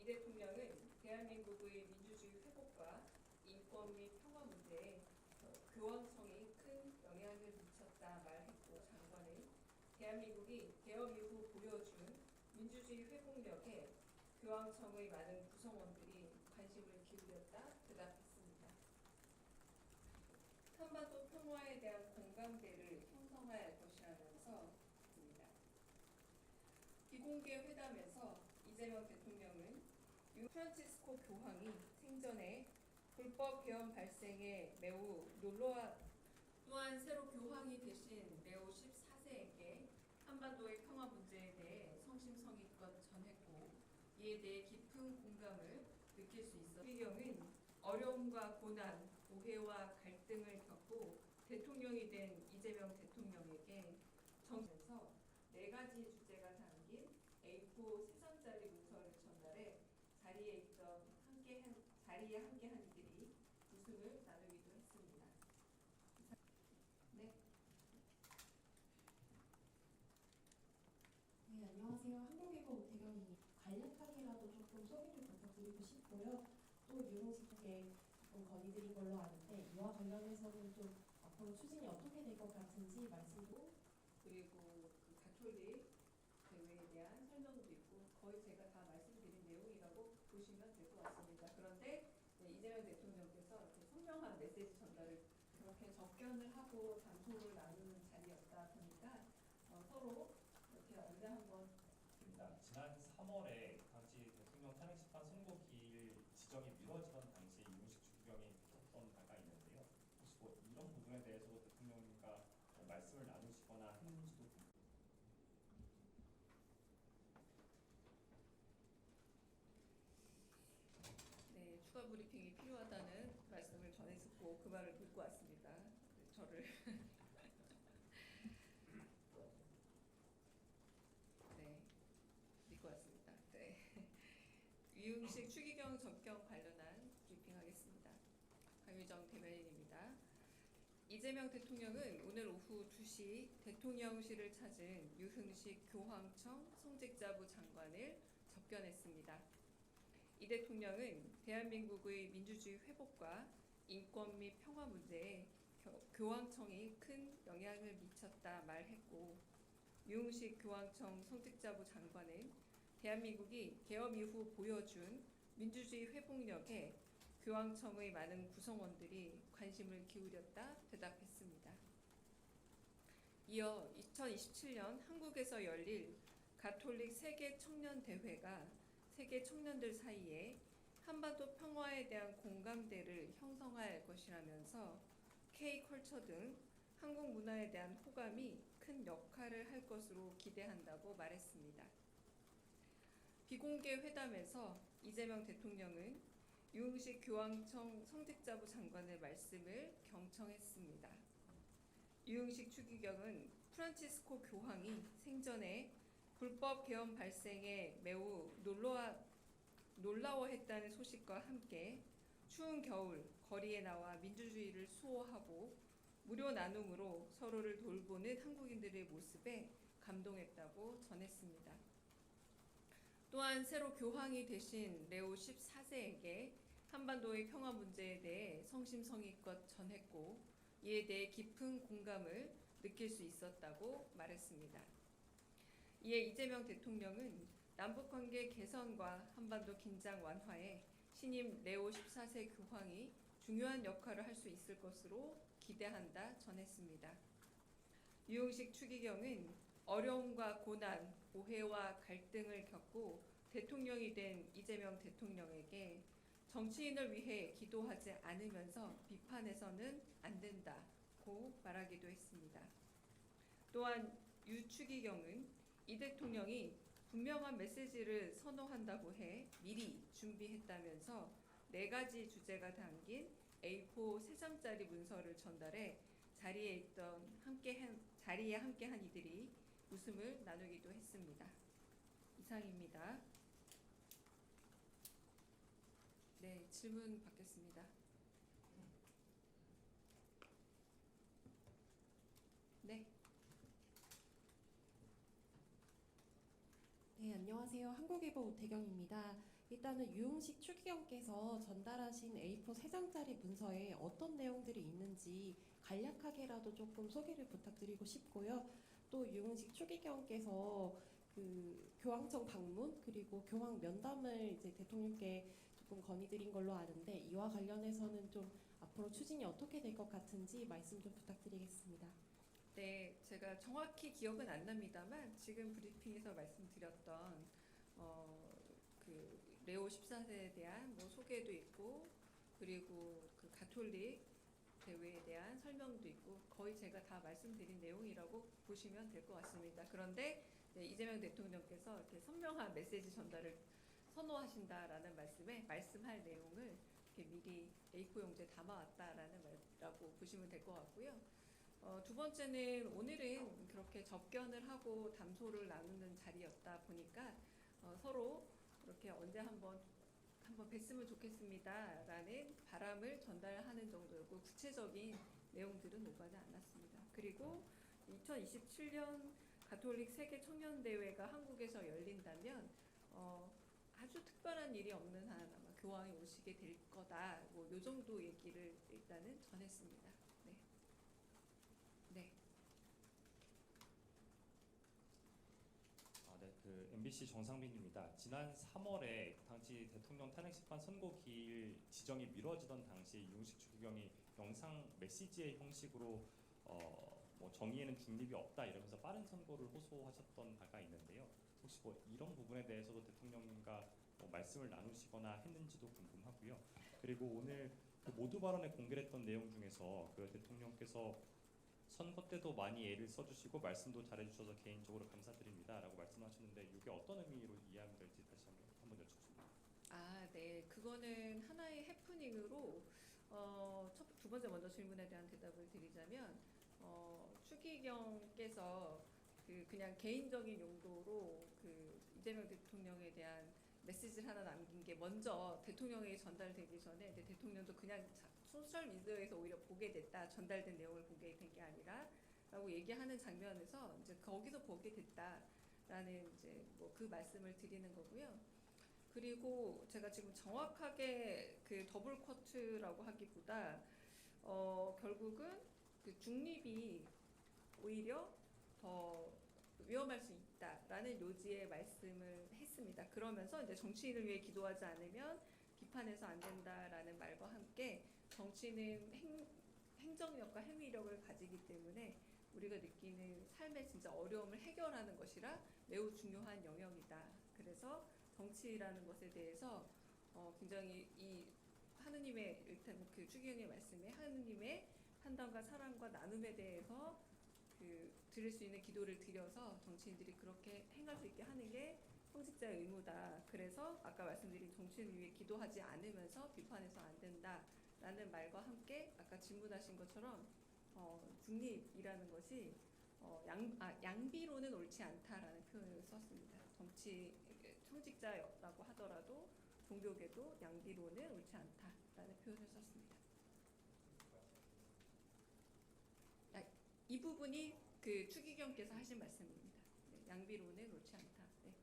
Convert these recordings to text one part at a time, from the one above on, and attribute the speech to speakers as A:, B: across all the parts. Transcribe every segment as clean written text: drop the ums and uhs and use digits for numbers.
A: 이 대통령은 대한민국의 민주주의 회복과 인권 및 평화 문제에 교황청이 큰 영향을 미쳤다 말했고, 장관은 대한민국이 개헌 이후 보여준 민주주의 회복력에 교황청의 많은 구성원들이 관심을 기울였다 대답했습니다. 한반도 평화에 대한 공감대를 형성할 것이라면서 입니다. 비공개 회담에서 이재명 대통령은 프란치스코 교황이 생전에 불법 개헌 발생에 매우 또한 새로 교황이 되신 레오 14세에게 한반도의 평화 문제에 대해 성심성의껏 전했고, 이에 대해 깊은 공감을 느낄 수 있어 추기경은 어려움과 고난, 오해와 갈등을 겪고 대통령이 된 이재명 대통령에게 정면서 4가지 주제가 담긴 A4 3장짜리 문서를 전달해 자리에 함께한 이들이 웃음을 나누기도 했습니다. 네.
B: 네, 안녕하세요. 한국일보 오태경입니다. 간략하게라도 조금 소개를 부탁드리고 싶고요. 또 유흥식에 조금 건의드린 걸로 아는데 이와 관련해서는 좀 앞으로 추진이 어떻게 될 것 같은지 말씀도,
A: 그리고 그 가톨릭 대회에 대한 설명도 있고 거의 제가 다 말씀드린 내용이라고 보시면 될 것 같습니다. 그런데 이재명 대통령께서 이렇게 선명한 메시지 전달을 그렇게 접견을 하고 담소를 나누는 자리였다 보니까 서로 이렇게 언제 한번
C: 지난 3월에 당시 대통령 탄핵심판 선고기일 지정이 미뤄지던 당시에 이문식 주기경이 있었던 바가 있는데요. 혹시 뭐 이런 부분에 대해서도 대통령님과 말씀을 나누시거나 했는지도 궁금합니다.
A: 네, 추가 브리핑이 필요하다는 말씀을 전해 듣고 그 말을 듣고 왔습니다. 저를 네, 믿고 왔습니다. 네. 유흥식 추기경 접견 관련한 브리핑하겠습니다. 강유정 대변인입니다. 이재명 대통령은 오늘 오후 2시 대통령실을 찾은 유흥식 교황청 성직자부 장관을 접견했습니다. 이 대통령은 대한민국의 민주주의 회복과 인권 및 평화 문제에 교황청이 큰 영향을 미쳤다 말했고, 유흥식 교황청 성직자부 장관은 대한민국이 개헌 이후 보여준 민주주의 회복력에 교황청의 많은 구성원들이 관심을 기울였다 대답했습니다. 이어 2027년 한국에서 열릴 가톨릭 세계 청년 대회가 세계 청년들 사이에 한반도 평화에 대한 공감대를 형성할 것이라면서 K-컬처 등 한국 문화에 대한 호감이 큰 역할을 할 것으로 기대한다고 말했습니다. 비공개 회담에서 이재명 대통령은 유흥식 교황청 성직자부 장관의 말씀을 경청했습니다. 유흥식 추기경은 프란치스코 교황이 생전에 불법 개헌 발생에 매우 놀라워했다는 소식과 함께 추운 겨울 거리에 나와 민주주의를 수호하고 무료 나눔으로 서로를 돌보는 한국인들의 모습에 감동했다고 전했습니다. 또한 새로 교황이 되신 레오 14세에게 한반도의 평화 문제에 대해 성심성의껏 전했고, 이에 대해 깊은 공감을 느낄 수 있었다고 말했습니다. 이에 이재명 대통령은 남북관계 개선과 한반도 긴장 완화에 신임 레오 14세 교황이 중요한 역할을 할 수 있을 것으로 기대한다 전했습니다. 유흥식 추기경은 어려움과 고난, 오해와 갈등을 겪고 대통령이 된 이재명 대통령에게 정치인을 위해 기도하지 않으면서 비판해서는 안 된다고 말하기도 했습니다. 또한 유 추기경은 이 대통령이 분명한 메시지를 선호한다고 해 미리 준비했다면서 4가지 주제가 담긴 A4 3장짜리 문서를 전달해 자리에 함께한 이들이 웃음을 나누기도 했습니다. 이상입니다. 네, 질문 받겠습니다. 네.
B: 네, 안녕하세요. 한국일보 오태경입니다. 일단은 유흥식 추기경께서 전달하신 A4 3장짜리 문서에 어떤 내용들이 있는지 간략하게라도 조금 소개를 부탁드리고 싶고요. 또 유흥식 추기경께서 그 교황청 방문 그리고 교황 면담을 이제 대통령께 조금 건의드린 걸로 아는데 이와 관련해서는 좀 앞으로 추진이 어떻게 될 것 같은지 말씀 좀 부탁드리겠습니다.
A: 네, 제가 정확히 기억은 안 납니다만 지금 브리핑에서 말씀드렸던 그 레오 14세에 대한 뭐 소개도 있고 그리고 그 가톨릭 대회에 대한 설명도 있고 거의 제가 다 말씀드린 내용이라고 보시면 될 것 같습니다. 그런데 네, 이재명 대통령께서 이렇게 선명한 메시지 전달을 선호하신다라는 말씀에 말씀할 내용을 이렇게 미리 A4 용지에 담아왔다라는 말이라고 보시면 될 것 같고요. 두 번째는 오늘은 그렇게 접견을 하고 담소를 나누는 자리였다 보니까 서로 이렇게 언제 한번 뵀으면 좋겠습니다라는 바람을 전달하는 정도였고 구체적인 내용들은 오가지 않았습니다. 그리고 2027년 가톨릭 세계 청년 대회가 한국에서 열린다면 아주 특별한 일이 없는 한 아마 교황이 오시게 될 거다. 뭐 요 정도 얘기를 일단은 전했습니다. 네. 네.
C: 네, 그 MBC 정상빈입니다. 지난 3월에 당시 대통령 탄핵 심판 선고 기일 지정이 미뤄지던 당시 유흥식 추기경이 영상 메시지의 형식으로 뭐 정의에는 중립이 없다 이러면서 빠른 선고를 호소하셨던 바가 있는데요. 혹시 뭐 이런 부분에 대해서도 대통령님과 뭐 말씀을 나누시거나 했는지도 궁금하고요. 그리고 오늘 그 모두 발언에 공개했던 내용 중에서 그 대통령께서 선거 때도 많이 애를 써주시고 말씀도 잘해주셔서 개인적으로 감사드립니다라고 말씀하셨는데 이게 어떤 의미로 이해하면 될지 다시 한번 여쭙습니다.
A: 아, 네. 그거는 하나의 해프닝으로 두 번째 먼저 질문에 대한 대답을 드리자면 추기경께서 그냥 개인적인 용도로 그 이재명 대통령에 대한 메시지를 하나 남긴 게 먼저 대통령에게 전달되기 전에 이제 대통령도 그냥 소셜 미디어에서 오히려 보게 됐다. 전달된 내용을 보게 된 게 아니라라고 얘기하는 장면에서 이제 거기서 보게 됐다라는 이제 뭐 그 말씀을 드리는 거고요. 그리고 제가 지금 정확하게 그 더블 쿼트라고 하기보다 결국은 그 중립이 오히려 더 위험할 수 있다라는 요지의 말씀을 했습니다. 그러면서 이제 정치인을 위해 기도하지 않으면 비판해서 안 된다라는 말과 함께 정치는 행정력과 행위력을 가지기 때문에 우리가 느끼는 삶의 진짜 어려움을 해결하는 것이라 매우 중요한 영역이다. 그래서 정치라는 것에 대해서 굉장히 이 하느님의 일단 그 추기경의 말씀에 하느님의 판단과 사랑과 나눔에 대해서 그 드릴 수 있는 기도를 드려서 정치인들이 그렇게 행할 수 있게 하는 게 성직자의 의무다. 그래서 아까 말씀드린 정치인을 위해 기도하지 않으면서 비판해서 안 된다라는 말과 함께 아까 질문하신 것처럼 중립이라는 것이 양비로는 옳지 않다라는 표현을 썼습니다. 청직자라고 하더라도 종교계도 양비로는 옳지 않다라는 표현을 썼습니다. 이 부분이 그 추기경께서 하신 말씀입니다. 네, 양비로는 옳지 않다. 네.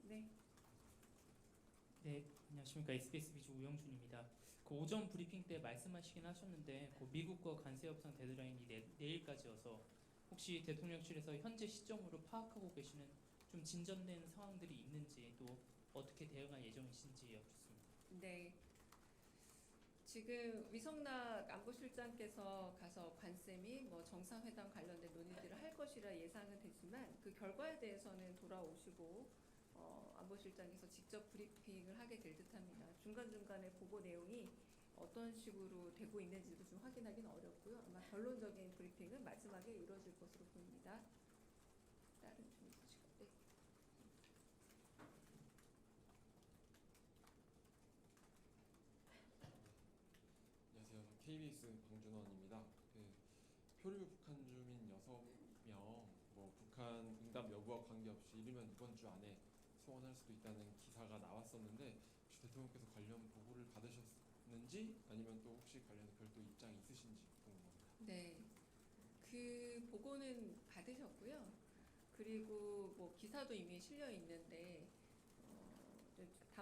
A: 네.
D: 네, 안녕하십니까. SBS 비주 우영준입니다. 그 오전 브리핑 때 말씀하시긴 하셨는데 그 미국과 관세 협상 데드라인이 내일까지여서 혹시 대통령실에서 현재 시점으로 파악하고 계시는 좀 진전된 상황들이 있는지 또 어떻게 대응할 예정이신지 여쭙습니다.
A: 네. 지금 위성락 안보실장께서 가서 관세 및 뭐 정상회담 관련된 논의들을 할 것이라 예상은 되지만 그 결과에 대해서는 돌아오시고 안보실장께서 직접 브리핑을 하게 될 듯합니다. 중간중간에 보고 내용이 어떤 식으로 되고 있는지도 좀 확인하기는 어렵고요. 아마 결론적인 브리핑은 마지막에 이루어질 것으로 보입니다. 다른 좀 있으시고. 네.
E: 안녕하세요. KBS 방준원입니다. 표류 북한 주민 6명, 뭐 북한 응답 여부와 관계없이 이르면 이번 주 안에 소환할 수도 있다는 기사가 나왔었는데 혹시 대통령께서 관련 보고를 받으셨는지 아니면 또 혹시 관련해 별도 입장이 있으신지 궁금합니다.
A: 네. 그 보고는 받으셨고요. 그리고 뭐 기사도 이미 실려 있는데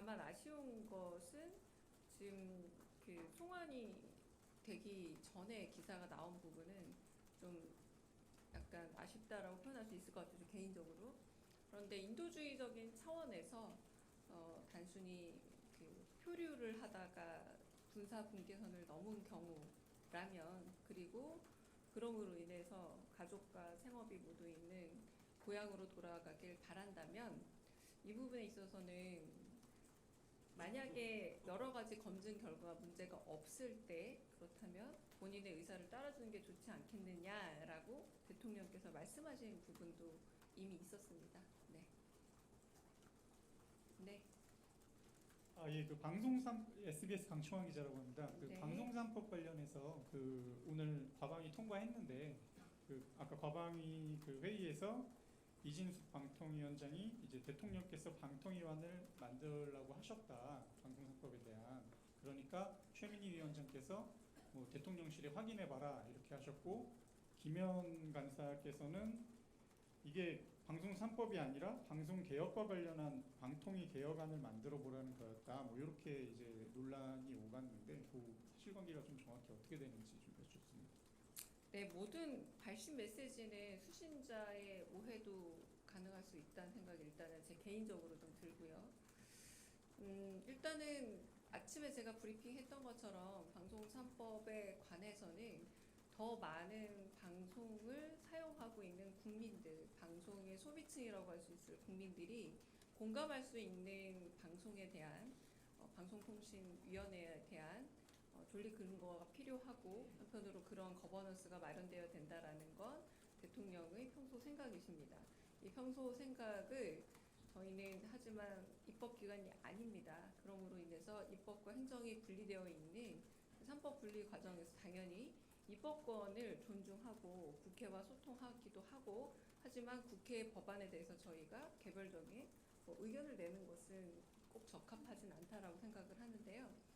A: 다만 아쉬운 것은 지금 그 송환이 되기 전에 기사가 나온 부분은 좀 약간 아쉽다라고 표현할 수 있을 것 같아요, 개인적으로. 그런데 인도주의적인 차원에서 단순히 그 표류를 하다가 군사 분계선을 넘은 경우라면, 그리고 그럼으로 인해서 가족과 생업이 모두 있는 고향으로 돌아가길 바란다면, 이 부분에 있어서는 만약에 여러 가지 검증 결과 문제가 없을 때, 그렇다면 본인의 의사를 따라주는 게 좋지 않겠느냐라고 대통령께서 말씀하신 부분도 이미 있었습니다. 네. 네.
F: 예, 그 방송산 SBS 강충환 기자라고 합니다. 그
A: 네.
F: 방송산법 관련해서 그 오늘 과방위 통과했는데, 그 아까 과방위 그 회의에서 이진숙 방통위원장이 이제 대통령께서 방통위원을 만들라고 하셨다, 방송산법에 대한. 그러니까 최민희 위원장께서 뭐 대통령실에 확인해봐라 이렇게 하셨고, 김현 간사께서는 이게 방송 3법이 아니라 방송 개혁과 관련한 방통위 개혁안을 만들어 보라는 거였다. 뭐 이렇게 이제 논란이 오갔는데, 그 사실관계가 좀 정확히 어떻게 되는지 좀 여쭙습니다.
A: 네, 모든 발신 메시지는 수신자의 오해도 가능할 수 있다는 생각이 일단은 제 개인적으로 좀 들고요. 일단은 아침에 제가 브리핑했던 것처럼 방송 3법에 관해서는 더 많은 방송을 사용하고 있는 국민들, 방송의 소비층이라고 할 수 있을 국민들이 공감할 수 있는 방송에 대한 방송통신위원회에 대한 존립 근거가 필요하고, 한편으로 그런 거버넌스가 마련되어야 된다라는 건 대통령의 평소 생각이십니다. 이 평소 생각을 저희는 하지만 입법기관이 아닙니다. 그러므로 인해서 입법과 행정이 분리되어 있는 3법 분리 과정에서 당연히 입법권을 존중하고 국회와 소통하기도 하고, 하지만 국회 법안에 대해서 저희가 개별적인 의견을 내는 것은 꼭 적합하진 않다라고 생각을 하는데요.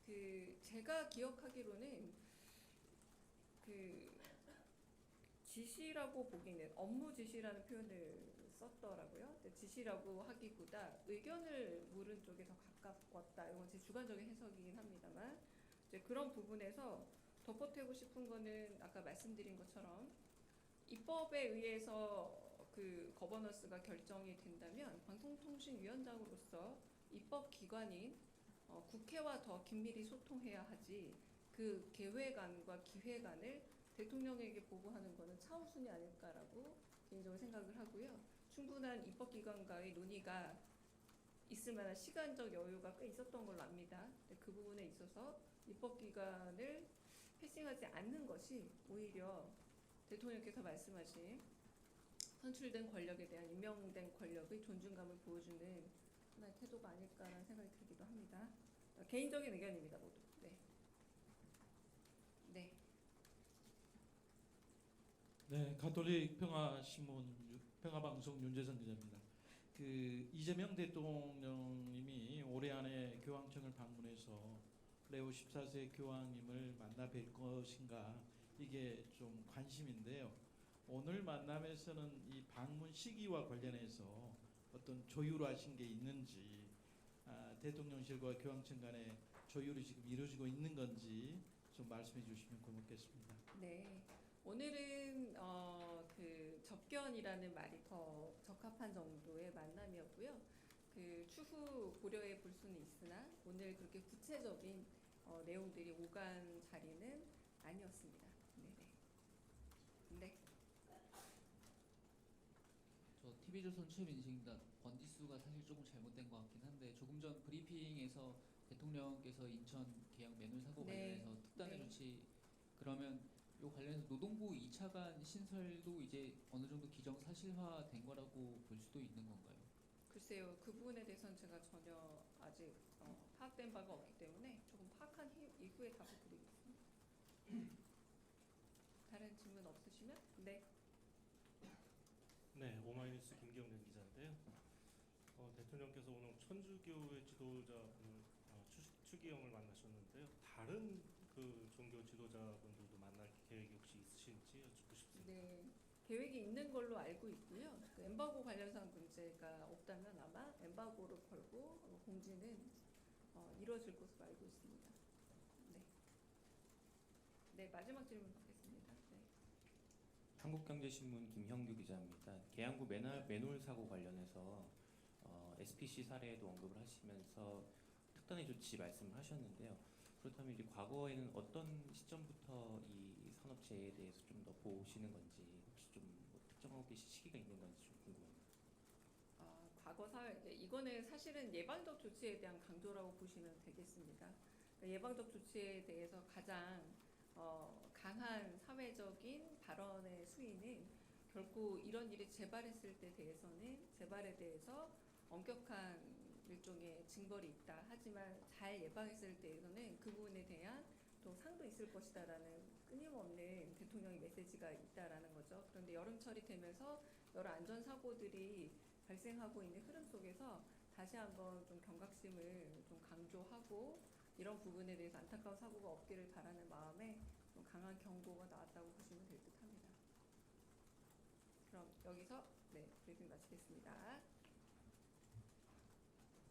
A: 그 제가 기억하기로는 그 지시라고 보기는 업무 지시라는 표현을 썼더라고요. 지시라고 하기보다 의견을 물은 쪽에 더 가깝웠다. 이건 제 주관적인 해석이긴 합니다만, 이제 그런 부분에서 덧보태고 싶은 거는 아까 말씀드린 것처럼 입법에 의해서 그 거버넌스가 결정이 된다면 방송통신위원장으로서 입법기관인 국회와 더 긴밀히 소통해야 하지, 그 계획안과 기획안을 대통령에게 보고하는 것은 차우순이 아닐까라고 개인적으로 생각을 하고요. 충분한 입법기관과의 논의가 있을 만한 시간적 여유가 꽤 있었던 걸로 압니다. 그 부분에 있어서 입법기관을 패싱하지 않는 것이 오히려 대통령께서 말씀하신 선출된 권력에 대한 임명된 권력의 존중감을 보여주는 하나의 태도가 아닐까라는 생각이 들기도 합니다. 개인적인 의견입니다, 모두. 네. 네.
G: 네, 가톨릭 평화신문 평화방송 윤재선 기자입니다. 그 이재명 대통령님이 올해 안에 교황청을 방문해서 레오 14세 교황님을 만나 뵐 것인가, 이게 좀 관심인데요. 오늘 만남에서는 이 방문 시기와 관련해서 어떤 조율하신 게 있는지, 대통령실과 교황청 간에 조율이 지금 이루어지고 있는 건지 좀 말씀해 주시면 고맙겠습니다.
A: 네. 오늘은 그 접견이라는 말이 더 적합한 정도의 만남이었고요. 그 추후 고려해 볼 수는 있으나 오늘 그렇게 구체적인 내용들이 오간 자리는 아니었습니다. 네네. 네.
H: 저 TV조선 최민식입니다. 번지수가 사실 조금 잘못된 것 같긴 한데, 조금 전 브리핑에서 대통령께서 인천 계양 매물 사고
A: 네.
H: 관련해서 특단의
A: 네.
H: 조치, 그러면 요 관련해서 노동부 2차관 신설도 이제 어느 정도 기정사실화된 거라고 볼 수도 있는 건가요?
A: 글쎄요, 그 부분에 대해서는 제가 전혀 아직 파악된 바가 없기 때문에 조금 파악한 이후에 답을 드리겠습니다. 다른 질문 없으시면? 네.
I: 네, 오마이뉴스 김경래 기자인데요. 대통령께서 오늘 천주교의 지도자분을 추기경을 만나셨는데요. 다른 그 종교 지도자분들도 만날 계획이 혹시 있으신지 여쭙고 싶습니다.
A: 네. 계획이 있는 걸로 알고 있고요. 그 엠바고 관련상 문제가 없다면 아마 엠바고를 걸고 공지는 이루어질 것으로 알고 있습니다. 네, 네 마지막 질문 받겠습니다. 네.
J: 한국경제신문 김형규 기자입니다. 계양구 맨홀 사고 관련해서 SPC 사례에도 언급을 하시면서 특단의 조치 말씀을 하셨는데요. 그렇다면 이제 과거에는 어떤 시점부터 이 산업재해에 대해서 좀 더 보시는 건지 혹시 좀뭐 특정하고 계신 시기가 있는 건지 좀 궁금합니다.
A: 과거 사회 이거는 사실은 예방적 조치에 대한 강조라고 보시면 되겠습니다. 그러니까 예방적 조치에 대해서 가장 강한 사회적인 발언의 수위는 결국 이런 일이 재발했을 때 대해서는 재발에 대해서 엄격한 일종의 징벌이 있다. 하지만 잘 예방했을 때에서는 그 부분에 대한 또 상도 있을 것이다라는 끊임없는 대통령의 메시지가 있다라는 거죠. 그런데 여름철이 되면서 여러 안전사고들이 발생하고 있는 흐름 속에서 다시 한번 좀 경각심을 좀 강조하고 이런 부분에 대해서 안타까운 사고가 없기를 바라는 마음에 좀 강한 경고가 나왔다고 보시면 될 듯합니다. 그럼 여기서 네 브리핑 마치겠습니다.